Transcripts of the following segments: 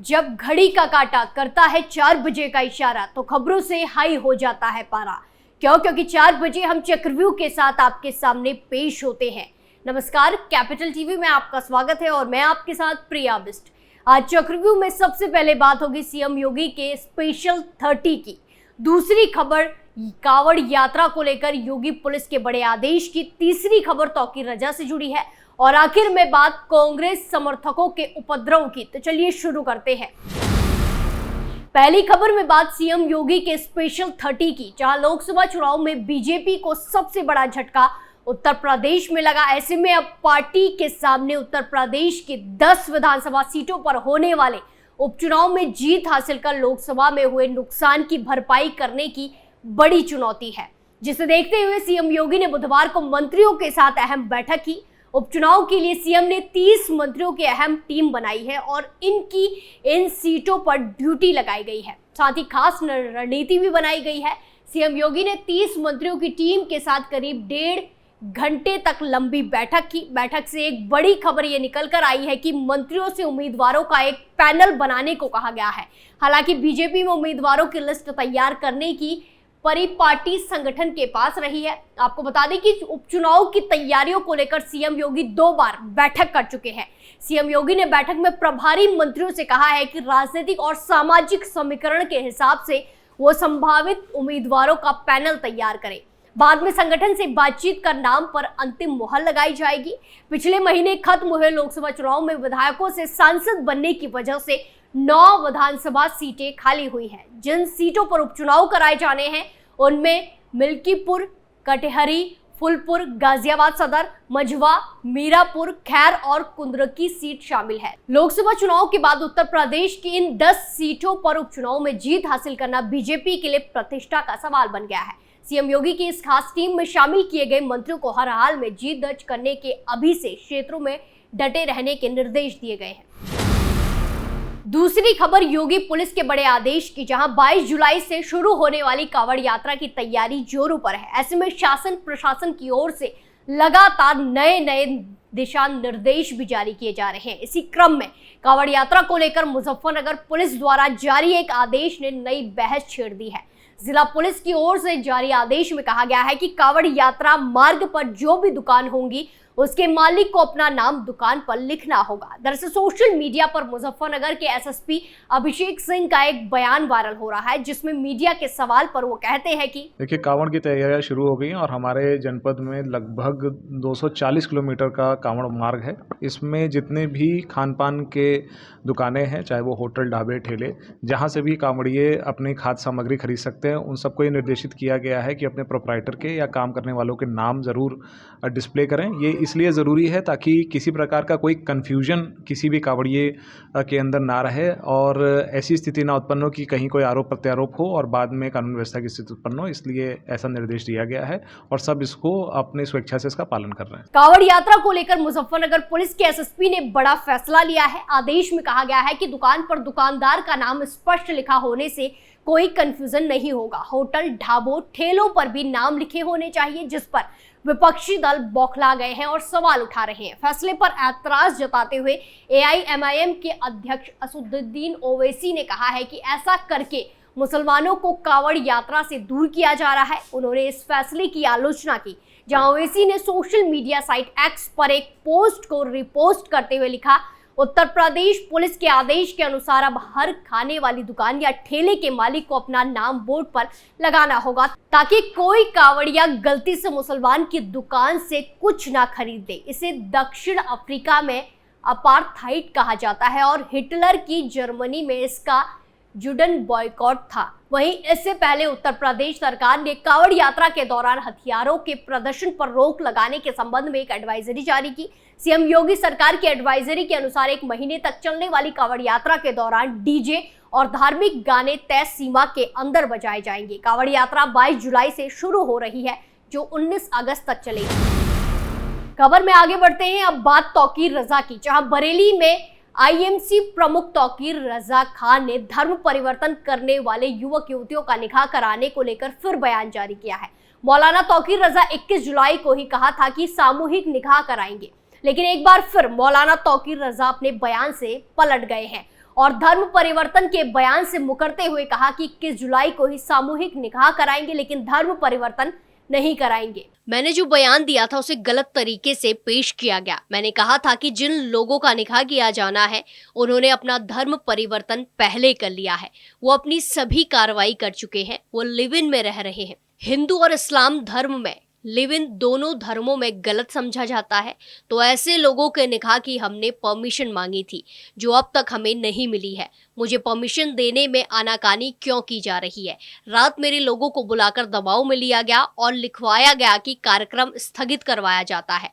जब घड़ी का काटा करता है 4 बजे का इशारा तो खबरों से हाई हो जाता है पारा। क्योंकि 4 बजे हम चक्रव्यूह के साथ आपके सामने पेश होते हैं। नमस्कार, कैपिटल टीवी में आपका स्वागत है और मैं आपके साथ प्रिया बिस्ट। आज चक्रव्यूह में सबसे पहले बात होगी सीएम योगी के स्पेशल 30 की। दूसरी खबर कांवड़ यात्रा को लेकर योगी पुलिस के बड़े आदेश की। तीसरी खबर तौकीर रजा से जुड़ी है और आखिर में बात कांग्रेस समर्थकों के उपद्रव की। तो चलिए शुरू करते हैं। पहली खबर में बात सीएम योगी के स्पेशल 30 की, जहां लोकसभा चुनाव में बीजेपी को सबसे बड़ा झटका उत्तर प्रदेश में लगा। ऐसे में अब पार्टी के सामने उत्तर प्रदेश की 10 विधानसभा सीटों पर होने वाले उपचुनाव में जीत हासिल कर लोकसभा में हुए नुकसान की भरपाई करने की बड़ी चुनौती है, जिसे देखते हुए सीएम योगी ने बुधवार को मंत्रियों के साथ अहम बैठक की। उपचुनाव के लिए सीएम ने 30 मंत्रियों की अहम टीम बनाई है और इनकी इन सीटों पर ड्यूटी लगाई गई है। साथ ही खास रणनीति भी बनाई गई है। सीएम योगी ने 30 मंत्रियों की टीम के साथ करीब 1.5 घंटे तक लंबी बैठक की। बैठक से एक बड़ी खबर ये निकल कर आई है कि मंत्रियों से उम्मीदवारों का एक पैनल बनाने को कहा गया है। हालांकि बीजेपी में उम्मीदवारों की लिस्ट तैयार करने की परिपाटी संगठन के पास रही है। आपको बता दें कि उपचुनाव की तैयारियों को लेकर सीएम योगी 2 बार बैठक कर चुके हैं। सीएम योगी ने बैठक में प्रभारी मंत्रियों से कहा है कि राजनीतिक और सामाजिक समीकरण के हिसाब से वो संभावित उम्मीदवारों का पैनल तैयार करें। बाद में संगठन से बातचीत कर नाम पर अंतिम मुहर लगाई जाएगी। पिछले महीने खत्म हुए लोकसभा चुनाव में विधायकों से सांसद बनने की वजह से 9 विधानसभा सीटें खाली हुई हैं। जिन सीटों पर उपचुनाव कराए जाने हैं उनमें मिल्कीपुर, कटिहारी, फूलपुर, गाजियाबाद सदर, मझवा, मीरापुर, खैर और कुंद्रकी सीट शामिल है। लोकसभा चुनाव के बाद उत्तर प्रदेश की इन 10 सीटों पर उपचुनाव में जीत हासिल करना बीजेपी के लिए प्रतिष्ठा का सवाल बन गया है। सीएम योगी की इस खास टीम में शामिल किए गए मंत्रियों को हर हाल में जीत दर्ज करने के अभी से क्षेत्रों में डटे रहने के निर्देश दिए गए हैं। दूसरी खबर योगी पुलिस के बड़े आदेश की, जहां 22 जुलाई से शुरू होने वाली कांवड़ यात्रा की तैयारी जोरों पर है। ऐसे में शासन प्रशासन की ओर से लगातार नए दिशा निर्देश भी जारी किए जा रहे हैं। इसी क्रम में कांवड़ यात्रा को लेकर मुजफ्फरनगर पुलिस द्वारा जारी एक आदेश ने नई बहस छेड़ दी है। जिला पुलिस की ओर से जारी आदेश में कहा गया है कि कांवड़ यात्रा मार्ग पर जो भी दुकान होंगी उसके मालिक को अपना नाम दुकान पर लिखना होगा। दरअसल सोशल मीडिया पर मुजफ्फरनगर के एसएसपी अभिषेक सिंह का एक बयान वायरल हो रहा है, जिसमें मीडिया के सवाल पर वो कहते हैं कि देखिए, कांवड़ की तैयारियां शुरू हो गई हैं और हमारे जनपद में लगभग 240 किलोमीटर का कांवड़ मार्ग है। इसमें जितने भी खान पान के दुकानें हैं, चाहे वो होटल, ढाबे, ठेले, जहाँ से भी कांवड़िए अपनी खाद्य सामग्री खरीद सकते हैं, उन सबको ये निर्देशित किया गया है कि अपने प्रोप्राइटर के या काम करने वालों के नाम ज़रूर डिस्प्ले करें। ये इसलिए ज़रूरी है ताकि किसी प्रकार का कोई कन्फ्यूजन किसी भी कांवड़िए के अंदर ना रहे और ऐसी स्थिति ना उत्पन्न हो कि कहीं कोई आरोप प्रत्यारोप हो और बाद में कानून व्यवस्था की स्थिति उत्पन्न हो। इसलिए ऐसा निर्देश दिया गया है और सब इसको अपनी स्वेच्छा से इसका पालन कर रहे हैं। कांवड़ यात्रा को लेकर मुजफ्फरनगर पुलिस के एसएसपी ने बड़ा फैसला लिया है। आदेश में कहा गया है कि दुकान पर दुकानदार का नाम स्पष्ट लिखा होने से कोई कंफ्यूजन नहीं होगा। होटल, ढाबों, ठेलों पर भी नाम लिखे होने चाहिए, जिस पर विपक्षी दल बौखला गए हैं और सवाल उठा रहे हैं। फैसले पर ऐतराज जताते हुए एआईएमआईएम के अध्यक्ष असदुद्दीन ओवैसी ने कहा है कि ऐसा करके मुसलमानों को कांवड़ यात्रा से दूर किया जा रहा है। उन्होंने इस फैसले की आलोचना की, जहां ओवैसी ने सोशल मीडिया साइट एक्स पर एक पोस्ट को रिपोस्ट करते हुए लिखा, उत्तर प्रदेश पुलिस के आदेश के अनुसार अब हर खाने वाली दुकान या ठेले के मालिक को अपना नाम बोर्ड पर लगाना होगा, ताकि कोई कांवड़िया गलती से मुसलमान की दुकान से कुछ ना खरीद दे। इसे दक्षिण अफ्रीका में अपार्थाइड कहा जाता है और हिटलर की जर्मनी में इसका जुडन बॉयकॉट था। वहीं इससे पहले उत्तर प्रदेश सरकार ने कांवड़ यात्रा के दौरान हथियारों के प्रदर्शन पर रोक लगाने के संबंध में एक एडवाइजरी जारी की। सीएम योगी सरकार की एडवाइजरी के अनुसार 1 महीने तक चलने वाली कांवड़ यात्रा के दौरान डीजे और धार्मिक गाने तय सीमा के अंदर बजाए जाएंगे। कांवड़ यात्रा 22 जुलाई से शुरू हो रही है, जो 19 अगस्त तक चलेगी। खबर में आगे बढ़ते हैं। अब बात तौकीर रजा की, जहां बरेली में आईएमसी प्रमुख तौकीर रजा खान ने धर्म परिवर्तन करने वाले युवक युवतियों का निकाह कराने को लेकर फिर बयान जारी किया है। मौलाना तौकीर रजा 21 जुलाई को ही कहा था कि सामूहिक निकाह कराएंगे, लेकिन एक बार फिर मौलाना तौकीर रजा अपने बयान से पलट गए हैं। और धर्म परिवर्तन के बयान से मुकरते हुए कहा कि 21 जुलाई को ही सामूहिक निकाह कराएंगे, लेकिन धर्म परिवर्तन नहीं कराएंगे। मैंने जो बयान दिया था उसे गलत तरीके से पेश किया गया। मैंने कहा था कि जिन लोगों का निकाह किया जाना है उन्होंने अपना धर्म परिवर्तन पहले कर लिया है, वो अपनी सभी कार्रवाई कर चुके हैं, वो लिव इन में रह रहे हैं। हिंदू और इस्लाम धर्म में लिव इन दोनों धर्मों में गलत समझा जाता है, तो ऐसे लोगों के निकाह की हमने परमिशन मांगी थी जो अब तक हमें नहीं मिली है। मुझे परमिशन देने में आनाकानी क्यों की जा रही है? रात मेरे लोगों को बुलाकर दबाव में लिया गया और लिखवाया गया कि कार्यक्रम स्थगित करवाया जाता है।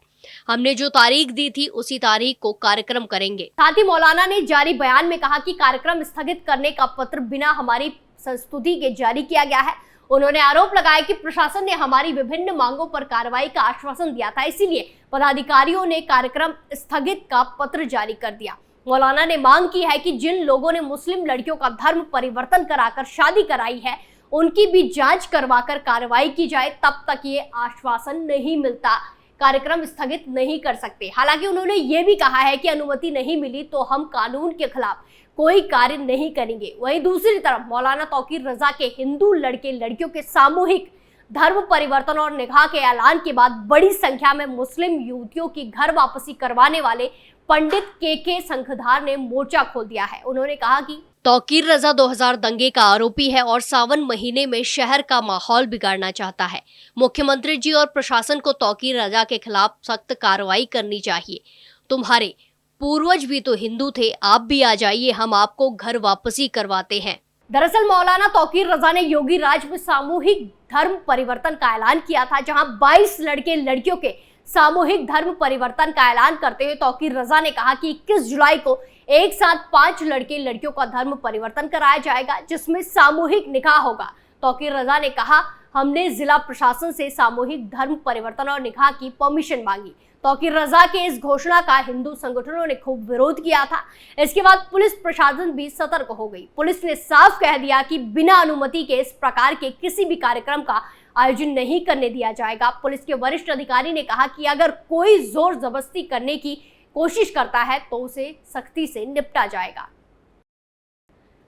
हमने जो तारीख दी थी उसी तारीख को कार्यक्रम करेंगे। साथ ही मौलाना ने जारी बयान में कहा कि कार्यक्रम स्थगित करने का पत्र बिना हमारी संस्तुति के जारी किया गया है। उन्होंने आरोप लगाया कि प्रशासन ने हमारी विभिन्न मांगों पर कार्रवाई का आश्वासन दिया था, इसीलिए पदाधिकारियों ने कार्यक्रम स्थगित का पत्र जारी कर दिया। मौलाना ने मांग की है कि जिन लोगों ने मुस्लिम लड़कियों का धर्म परिवर्तन कराकर शादी कराई है उनकी भी जांच करवाकर कार्रवाई की जाए। तब तक ये आश्वासन नहीं मिलता, कार्यक्रम स्थगित नहीं कर सकते। हालांकि उन्होंने ये भी कहा है कि अनुमति नहीं मिली तो हम कानून के खिलाफ कोई कार्य नहीं करेंगे। वहीं दूसरी तरफ मौलाना तौकीर रजा के हिंदू लड़के लड़कियों के सामूहिक धर्म परिवर्तन और निकाह के ऐलान के बाद बड़ी संख्या में मुस्लिम युवतियों की घर वापसी करवाने वाले पंडित के संघधार ने मोर्चा खोल दिया है। उन्होंने कहा कि तौकीर रजा 2000 दंगे का आरोपी है और सावन महीने में शहर का माहौल बिगाड़ना चाहता है। मुख्यमंत्री जी और प्रशासन को तौकीर रजा के खिलाफ सख्त कार्रवाई करनी चाहिए। तुम्हारे पूर्वज भी तो हिंदू थे, आप भी आ जाइए, हम आपको घर वापसी करवाते हैं। दरअसल मौलाना तौकीर रजा ने योगी राज में सामूहिक धर्म परिवर्तन का ऐलान किया था, जहां 22 लड़के लड़कियों के सामूहिक धर्म परिवर्तन का ऐलान करते हुए तौकीर रजा ने कहा कि 21 जुलाई को एक साथ 5 लड़के लड़कियों का धर्म परिवर्तन कराया जाएगा, जिसमें सामूहिक निकाह होगा। तौकीर रजा ने कहा, हमने जिला प्रशासन से सामूहिक धर्म परिवर्तन और निकाह की परमिशन मांगी। तौकीर रजा के इस घोषणा का हिंदू संगठनों ने खूब विरोध किया था। इसके बाद पुलिस प्रशासन भी सतर्क हो गई। पुलिस ने साफ कह दिया कि बिना अनुमति के इस प्रकार के किसी भी कार्यक्रम का आयोजन नहीं करने दिया जाएगा। पुलिस के वरिष्ठ अधिकारी ने कहा कि अगर कोई जोर जबरदस्ती करने की कोशिश करता है तो उसे सख्ती से निपटा जाएगा।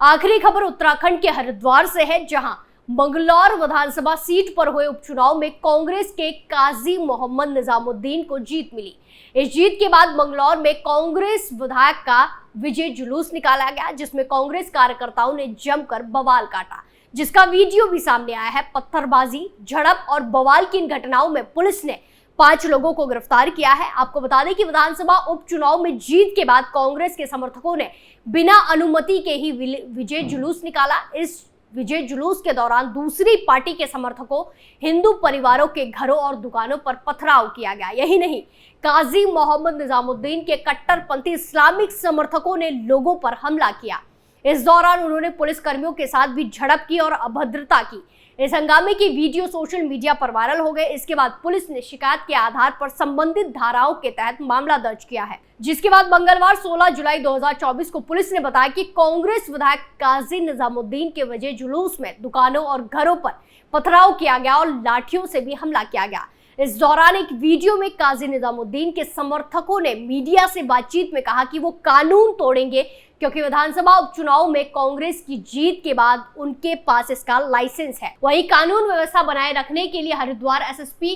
आखिरी खबर उत्तराखंड के हरिद्वार से है, जहां मंगलौर विधानसभा सीट पर हुए उपचुनाव में कांग्रेस के काजी मोहम्मद निजामुद्दीन को जीत मिली। इस जीत के बाद मंगलौर में कांग्रेस विधायक का विजय जुलूस निकाला गया, जिसमें कांग्रेस कार्यकर्ताओं ने जमकर बवाल काटा, जिसका वीडियो भी सामने आया है। पत्थरबाजी, झड़प और बवाल की इन घटनाओं में पुलिस ने 5 लोगों को गिरफ्तार किया है। आपको बता दें कि विधानसभा उपचुनाव में जीत के बाद कांग्रेस के समर्थकों ने बिना अनुमति के ही विजय जुलूस निकाला। इस विजय जुलूस के दौरान दूसरी पार्टी के समर्थकों, हिंदू परिवारों के घरों और दुकानों पर पथराव किया गया। यही नहीं, काजी मोहम्मद निजामुद्दीन के कट्टरपंथी इस्लामिक समर्थकों ने लोगों पर हमला किया। इस दौरान उन्होंने पुलिस कर्मियों के साथ भी झड़प की और अभद्रता की। इस हंगामे की वीडियो सोशल मीडिया पर वायरल हो गए। इसके बाद पुलिस ने शिकायत के आधार पर संबंधित धाराओं के तहत मामला दर्ज किया है, जिसके बाद मंगलवार 16 जुलाई 2024 को पुलिस ने बताया कि कांग्रेस विधायक काजी निजामुद्दीन के वजह जुलूस में दुकानों और घरों पर पथराव किया गया और लाठियों से भी हमला किया गया। इस दौरान एक वीडियो में काजी निजामुद्दीन के समर्थकों ने मीडिया से बातचीत में कहा कि वो कानून तोड़ेंगे, क्योंकि विधानसभा उपचुनाव में कांग्रेस की जीत के बाद उनके पास इसका लाइसेंस है। वहीं कानून व्यवस्था बनाए रखने के लिए हरिद्वार एसएसपी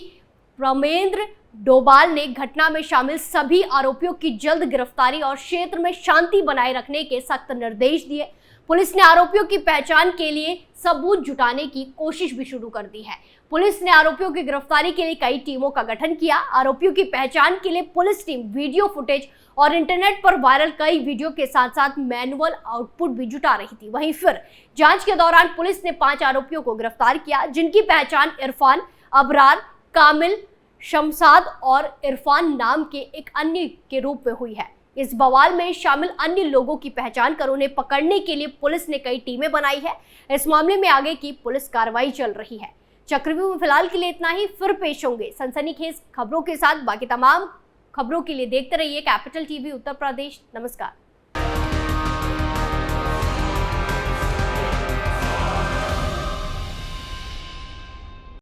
प्रमेंद्र डोभाल ने घटना में शामिल सभी आरोपियों की जल्द गिरफ्तारी और क्षेत्र में शांति बनाए रखने के सख्त निर्देश दिए। पुलिस ने आरोपियों की पहचान के लिए सबूत जुटाने की कोशिश भी शुरू कर दी है। पुलिस ने आरोपियों की गिरफ्तारी के लिए कई टीमों का गठन किया। आरोपियों की पहचान के लिए पुलिस टीम वीडियो फुटेज और इंटरनेट पर वायरल कई वीडियो के साथ साथ मैनुअल आउटपुट भी जुटा रही थी। वहीं फिर जांच के दौरान पुलिस ने 5 आरोपियों को गिरफ्तार किया, जिनकी पहचान इरफान, अबरार, कामिल, शमसाद और इरफान नाम के एक अन्य के रूप में हुई है। इस बवाल में शामिल अन्य लोगों की पहचान कर उन्हें पकड़ने के लिए पुलिस ने कई टीमें बनाई है। इस मामले में आगे की पुलिस कार्रवाई चल रही है। चक्रव्यूह में फिलहाल के लिए इतना ही। फिर पेश होंगे सनसनीखेज खबरों के साथ। बाकी तमाम खबरों के लिए देखते रहिए कैपिटल टीवी उत्तर प्रदेश। नमस्कार।